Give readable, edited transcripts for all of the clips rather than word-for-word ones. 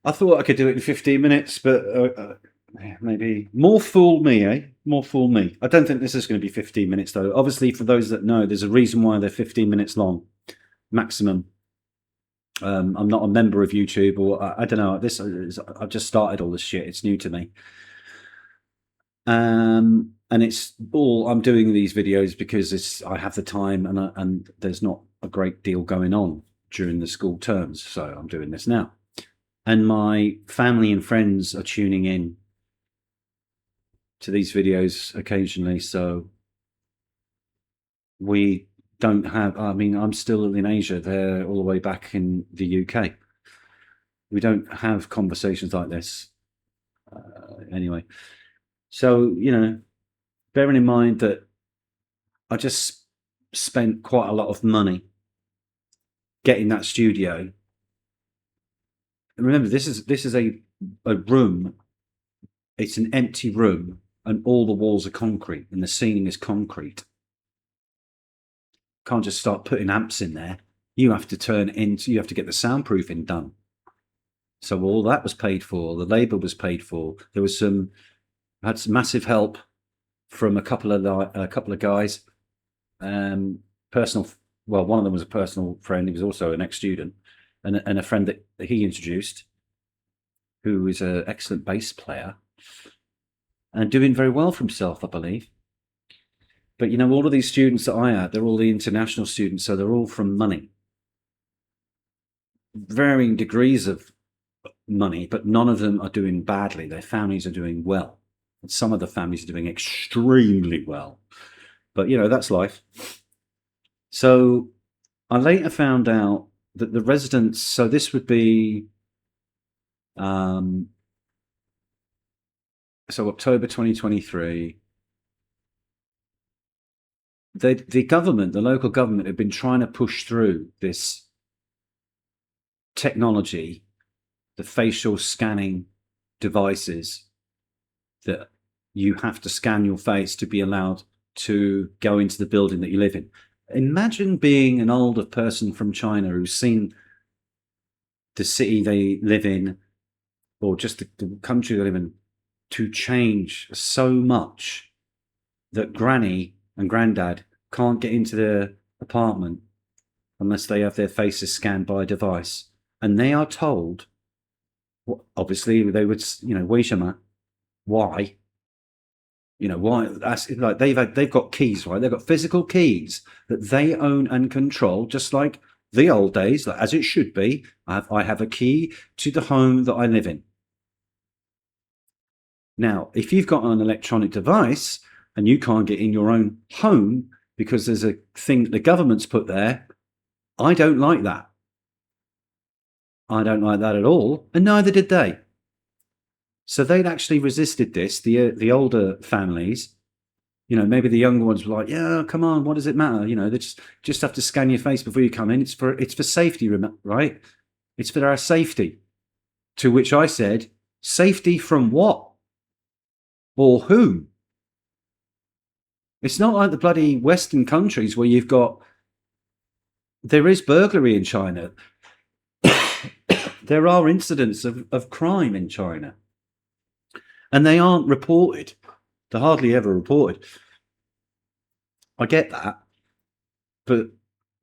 I thought I could do it in 15 minutes, but maybe more fool me, eh? More fool me. I don't think this is going to be 15 minutes, though. Obviously, for those that know, there's a reason why they're 15 minutes long, maximum. I'm not a member of YouTube, or I don't know. I've just started all this shit. It's new to me. And it's all I'm doing these videos because I have the time and there's not a great deal going on during the school terms, so I'm doing this now. And my family and friends are tuning in to these videos occasionally, so we don't have, I mean, I'm still in Asia, they're all the way back in the UK. We don't have conversations like this anyway. So, you know, bearing in mind that I just spent quite a lot of money getting that studio. And remember, this is a room. It's an empty room, and all the walls are concrete, and the ceiling is concrete. Can't just start putting amps in there. You have to you have to get the soundproofing done. So all that was paid for. The labour was paid for. There was had some massive help from a couple of guys. Personal. Well, one of them was a personal friend. He was also an ex-student, and a friend that he introduced, who is an excellent bass player and doing very well for himself, I believe. But, you know, all of these students that I had, they're all the international students, so they're all from money. Varying degrees of money, but none of them are doing badly. Their families are doing well. And some of the families are doing extremely well. But, you know, that's life. So I later found out that the residents, so this would be, so October 2023, the government, the local government, had been trying to push through this technology, the facial scanning devices, that you have to scan your face to be allowed to go into the building that you live in. Imagine being an older person from China who's seen the city they live in, or just the country they live in, to change so much that granny and granddad can't get into their apartment unless they have their faces scanned by a device. And they are told, obviously they would, you know, why? You know, why? That's like they've got keys, right? They've got physical keys that they own and control, just like the old days, like, as it should be. I have a key to the home that I live in. Now, if you've got an electronic device and you can't get in your own home because there's a thing that the government's put there, I don't like that. I don't like that at all, and neither did they. So they'd actually resisted this, the older families. You know, maybe the younger ones were like, yeah, come on, what does it matter? You know, they just have to scan your face before you come in. It's for safety, right? It's for our safety. To which I said, safety from what? Or whom? It's not like the bloody Western countries where there is burglary in China. There are incidents of crime in China. And they aren't reported. They're hardly ever reported. I get that. But,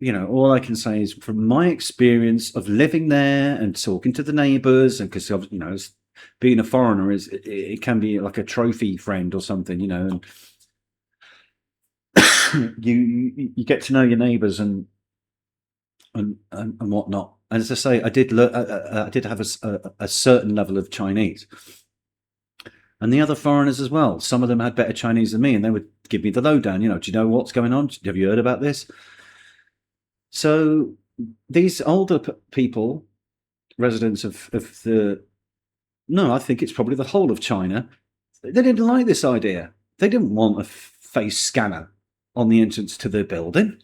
you know, all I can say is from my experience of living there and talking to the neighbours, and because, you know, being a foreigner, it can be like a trophy friend or something, you know, and you get to know your neighbours and whatnot. And as I say, I did have a certain level of Chinese. And the other foreigners as well. Some of them had better Chinese than me, and they would give me the lowdown. You know, do you know what's going on? Have you heard about this? So these older people, residents of I think it's probably the whole of China, they didn't like this idea. They didn't want a face scanner on the entrance to their building.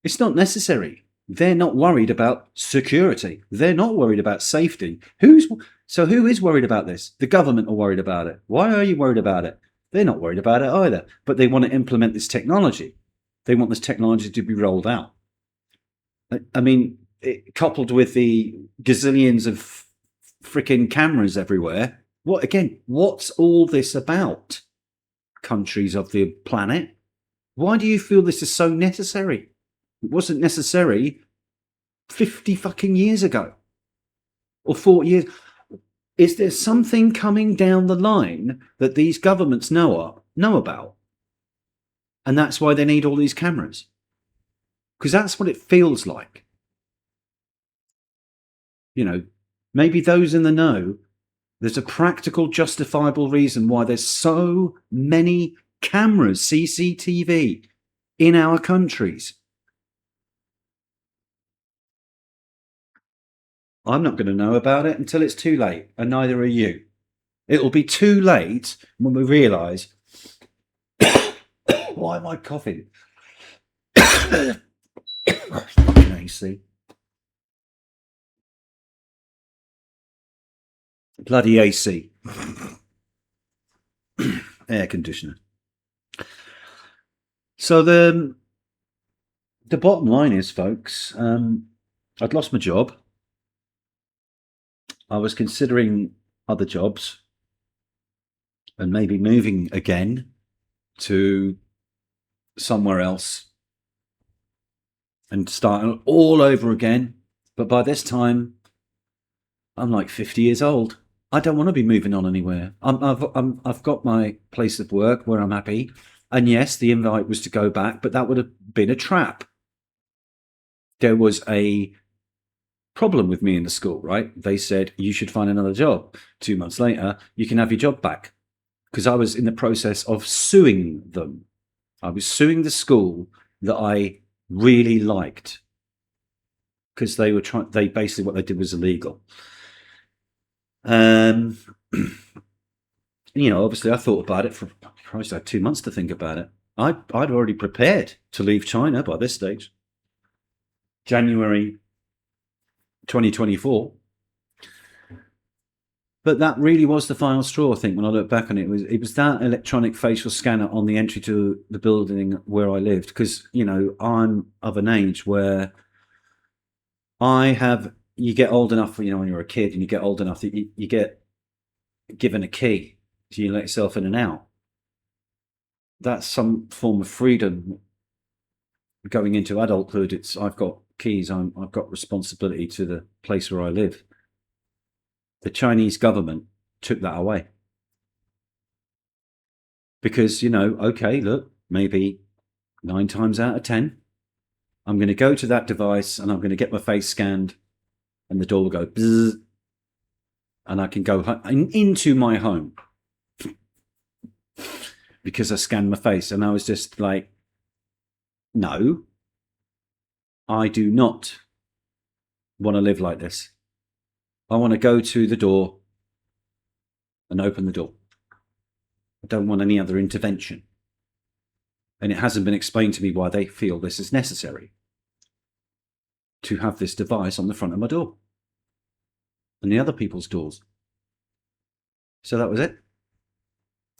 It's not necessary. They're not worried about security. They're not worried about safety. Who is worried about this? The government are worried about it. Why are you worried about it? They're not worried about it either. But they want to implement this technology. They want this technology to be rolled out. I mean, coupled with the gazillions of freaking cameras everywhere. What's all this about? Countries of the planet, why do you feel this is so necessary? It wasn't necessary 50 fucking years ago or 40 years. Is there something coming down the line that these governments know about? And that's why they need all these cameras. Because that's what it feels like. You know, maybe those in the know, there's a practical, justifiable reason why there's so many cameras, CCTV, in our countries. I'm not going to know about it until it's too late, and neither are you. It'll be too late when we realise. Why am I coughing? Fucking AC. Bloody AC. Air conditioner. So the bottom line is, folks, I'd lost my job. I was considering other jobs and maybe moving again to somewhere else and starting all over again. But by this time, I'm like 50 years old. I don't want to be moving on anywhere. I've got my place of work where I'm happy. And yes, the invite was to go back, but that would have been a trap. There was a problem with me in the school, right? They said, you should find another job. 2 months later, you can have your job back. Because I was in the process of suing them. I was suing the school that I really liked. Because they were basically what they did was illegal. You know, obviously I thought about it for, Christ, I had 2 months to think about it. I'd already prepared to leave China by this stage. January 2024. But that really was the final straw, I think, when I look back on it. It was that electronic facial scanner on the entry to the building where I lived. Because, you know, I'm of an age where you get old enough, you know, when you're a kid and you get old enough that you get given a key. So you let yourself in and out. That's some form of freedom. Going into adulthood, I've got keys, I've got responsibility to the place where I live. The Chinese government took that away. Because, you know, okay, look, maybe 9 times out of 10, I'm going to go to that device and I'm going to get my face scanned and the door will go bzzz, and I can go into my home because I scanned my face. And I was just like, no, I do not want to live like this. I want to go to the door and open the door. I don't want any other intervention. And it hasn't been explained to me why they feel this is necessary to have this device on the front of my door and the other people's doors. So that was it.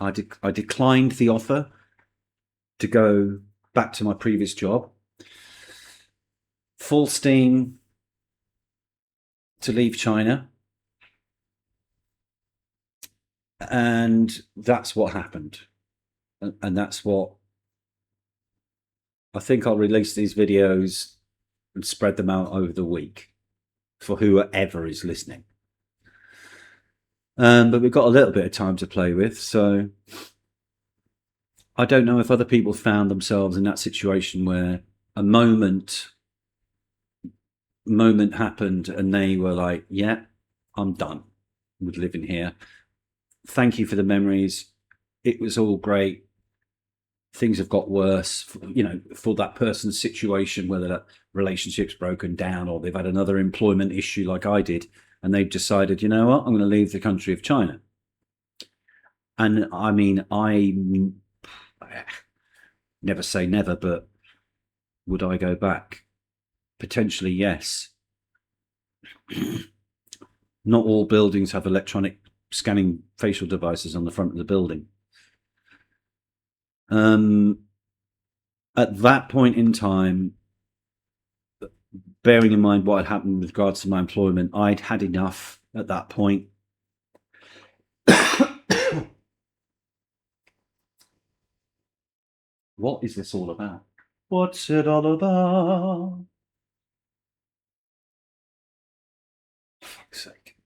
I declined the offer to go back to my previous job. Full steam to leave China. And that's what happened. And that's what I think I'll release these videos and spread them out over the week for whoever is listening. But we've got a little bit of time to play with, so I don't know if other people found themselves in that situation where a moment happened and they were like, yeah, I'm done with living here. Thank you for the memories. It was all great. Things have got worse, you know, for that person's situation, whether that relationship's broken down or they've had another employment issue like I did, and they've decided, you know what, I'm going to leave the country of China. And I mean, I never say never, but would I go back? Potentially, yes. Not all buildings have electronic scanning facial devices on the front of the building. At that point in time, bearing in mind what had happened with regards to my employment, I'd had enough at that point. What is this all about? What's it all about? For fuck's sake.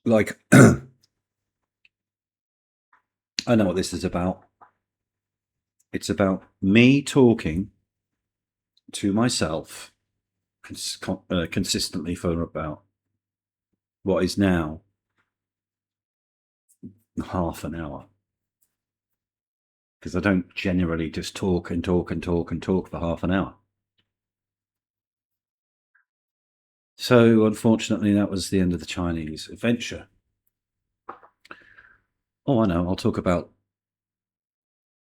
Like, I know what this is about. It's about me talking to myself consistently for about what is now half an hour. Because I don't generally just talk and talk and talk and talk for half an hour. So, unfortunately, that was the end of the Chinese adventure. Oh, I know. I'll talk about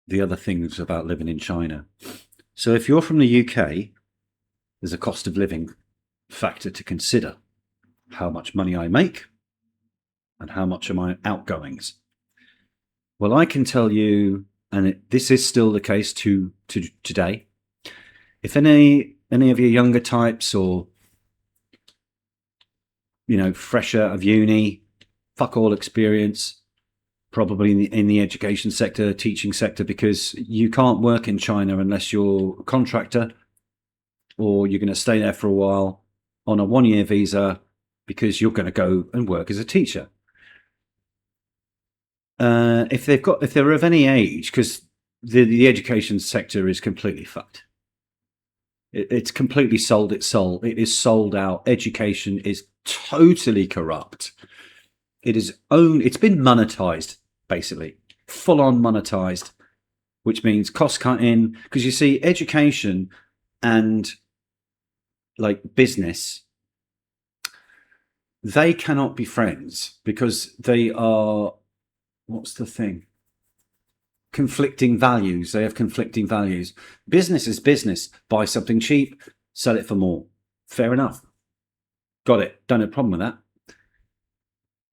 the other things about living in China. So, if you're from the UK, there's a cost of living factor to consider. How much money I make and how much are my outgoings. Well, I can tell you, and this is still the case to today, if any of your younger types or fresh out of uni, fuck all experience, probably in the education sector, teaching sector, because you can't work in China unless you're a contractor or you're going to stay there for a while on a 1-year visa because you're going to go and work as a teacher. If they're of any age, because the education sector is completely fucked. It's completely sold its soul. It is sold out. Education is totally corrupt. It's been monetized, basically, full on monetized, which means cost cutting. Because you see, education and like business, they cannot be friends because they are, what's the thing? Conflicting values. They have conflicting values. Business is business. Buy something cheap, sell it for more. Fair enough. Got it. Don't have a problem with that.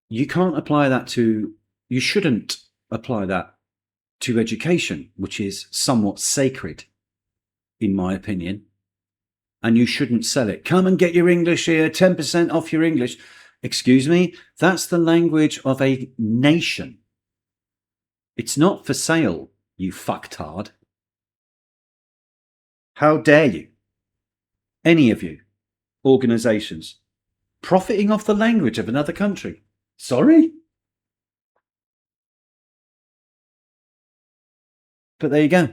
You shouldn't apply that to education, which is somewhat sacred, in my opinion. And you shouldn't sell it. Come and get your English here, 10% off your English. Excuse me, that's the language of a nation. It's not for sale, you fucktard. How dare you? Any of you, organisations, profiting off the language of another country. Sorry? But there you go.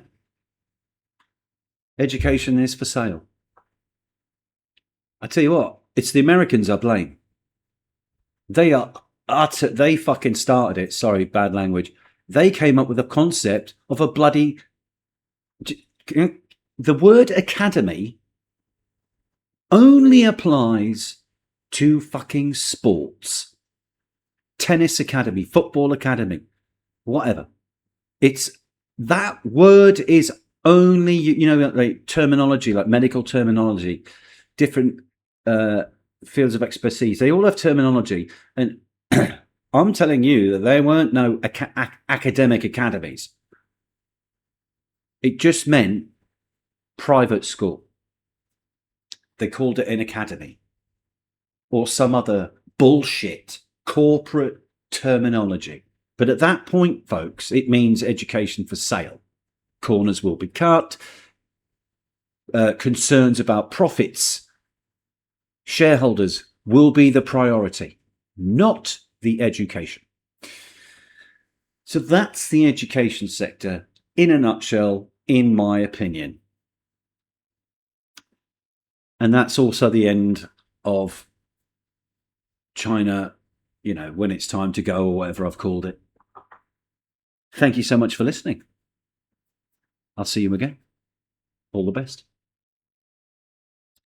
Education is for sale. I tell you what, it's the Americans I blame. They fucking started it. Sorry, bad language. They came up with a concept of a bloody... The word academy only applies to fucking sports. Tennis academy, football academy, whatever. That word is only, like terminology, like medical terminology, different fields of expertise. They all have terminology. And I'm telling you that there weren't no academic academies. It just meant private school. They called it an academy or some other bullshit corporate terminology. But at that point, folks, it means education for sale. Corners will be cut. Concerns about profits. Shareholders will be the priority, not the education. So that's the education sector in a nutshell, in my opinion. And that's also the end of China, when it's time to go or whatever I've called it. Thank you so much for listening. I'll see you again. All the best.